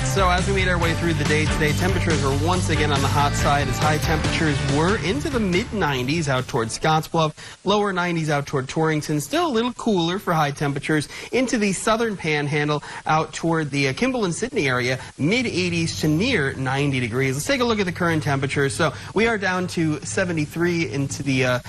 Correct. So as we made our way through the day today, temperatures are once again on the hot side as high temperatures were into the mid-90s out toward Scottsbluff, lower 90s out toward Torrington. Still a little cooler for high temperatures into the southern panhandle out toward the Kimball and Sydney area, mid-80s to near 90 degrees. Let's take a look at the current temperatures. So we are down to 73 into the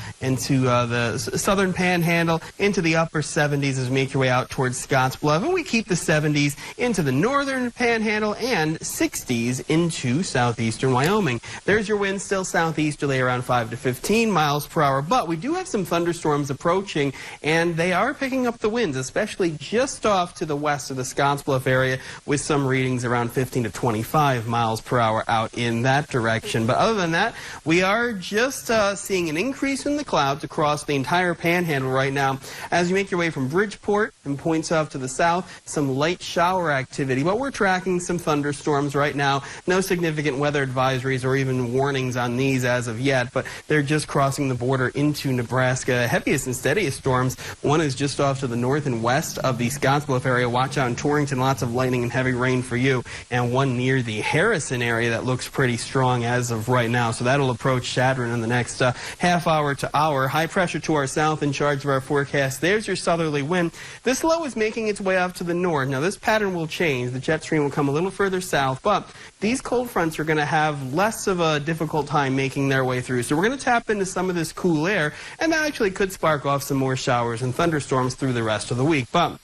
southern panhandle, into the upper 70s as we make your way out towards Scottsbluff, and we keep the 70s into the northern panhandle and 60s into southeastern Wyoming. There's your wind, still southeasterly around 5 to 15 miles per hour, but we do have some thunderstorms approaching, and they are picking up the winds, especially just off to the west of the Scottsbluff area, with some readings around 15 to 25 miles per hour out in that direction. But other than that, we are just seeing an increase in the clouds across the entire panhandle right now. As you make your way from Bridgeport and points off to the south, some light shower activity, but we're tracking some thunderstorms right now. No significant weather advisories or even warnings on these as of yet, but they're just crossing the border into Nebraska. Heaviest and steadiest storms, one is just off to the north and west of the Scottsbluff area. Watch out in Torrington, lots of lightning and heavy rain for you, and one near the Harrison area that looks pretty strong as of right now. So that'll approach Chadron in the next half hour to hour. High pressure to our south in charge of our forecast. There's your southerly wind. This low is making its way off to the north. Now this pattern will change. The jet stream will come a little further south, but these cold fronts are going to have less of a difficult time making their way through. So we're going to tap into some of this cool air, and that actually could spark off some more showers and thunderstorms through the rest of the week. But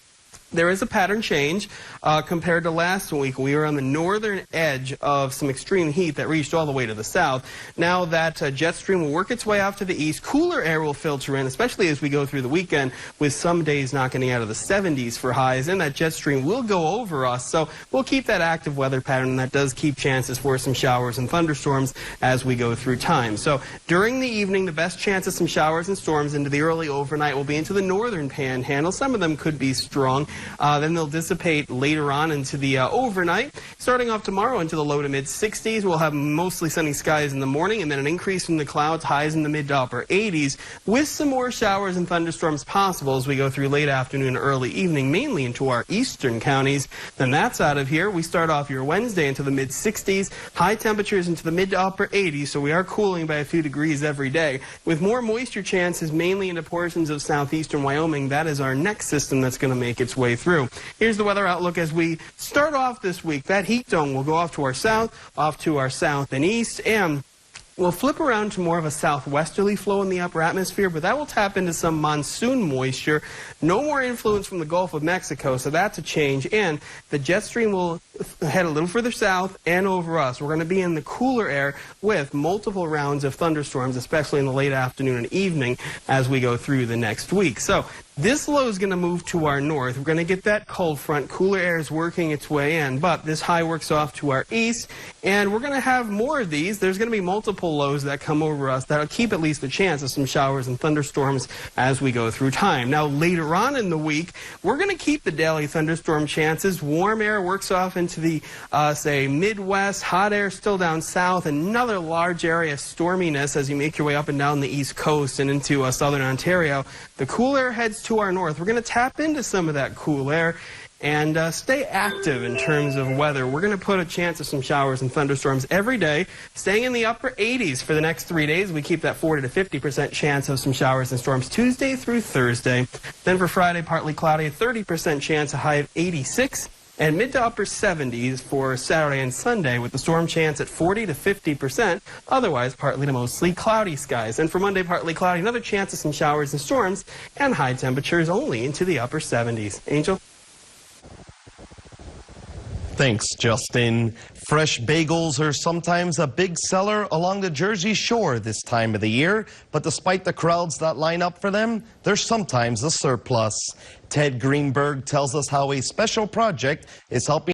there is a pattern change compared to last week. We were on the northern edge of some extreme heat that reached all the way to the south. Now that jet stream will work its way off to the east. Cooler air will filter in, especially as we go through the weekend, with some days not getting out of the 70s for highs, and that jet stream will go over us. So we'll keep that active weather pattern, and that does keep chances for some showers and thunderstorms as we go through time. So during the evening, the best chance of some showers and storms into the early overnight will be into the northern panhandle. Some of them could be strong. Then they'll dissipate later on into the overnight. Starting off tomorrow into the low to mid 60s, we'll have mostly sunny skies in the morning, and then an increase in the clouds, highs in the mid to upper 80s, with some more showers and thunderstorms possible as we go through late afternoon, early evening, mainly into our eastern counties. Then that's out of here. We start off your Wednesday into the mid 60s, high temperatures into the mid to upper 80s, so we are cooling by a few degrees every day, with more moisture chances mainly into portions of southeastern Wyoming. That is our next system that's going to make its way through. Here's the weather outlook as we start off this week. That heat zone will go off to our south and east, and we'll flip around to more of a southwesterly flow in the upper atmosphere, but that will tap into some monsoon moisture. No more influence from the Gulf of Mexico, so that's a change. And the jet stream will head a little further south and over us. We're going to be in the cooler air with multiple rounds of thunderstorms, especially in the late afternoon and evening as we go through the next week. So this low is going to move to our north. We're going to get that cold front. Cooler air is working its way in, but this high works off to our east, and we're going to have more of these. There's going to be multiple lows that come over us that'll keep at least a chance of some showers and thunderstorms as we go through time. Now, later on in the week, we're going to keep the daily thunderstorm chances. Warm air works off into the, say, Midwest. Hot air still down south. Another large area of storminess as you make your way up and down the East Coast and into southern Ontario. The cool air heads to our north. We're going to tap into some of that cool air and stay active in terms of weather. We're going to put a chance of some showers and thunderstorms every day, staying in the upper 80s for the next 3 days. We keep that 40 to 50% chance of some showers and storms Tuesday through Thursday. Then for Friday, partly cloudy, a 30% chance, a high of 86. And mid to upper 70s for Saturday and Sunday, with the storm chance at 40 to 50%. Otherwise, partly to mostly cloudy skies. And for Monday, partly cloudy, another chance of some showers and storms, and high temperatures only into the upper 70s. Angel? Thanks, Justin. Fresh bagels are sometimes a big seller along the Jersey Shore this time of the year, but despite the crowds that line up for them, there's sometimes a surplus. Ted Greenberg tells us how a special project is helping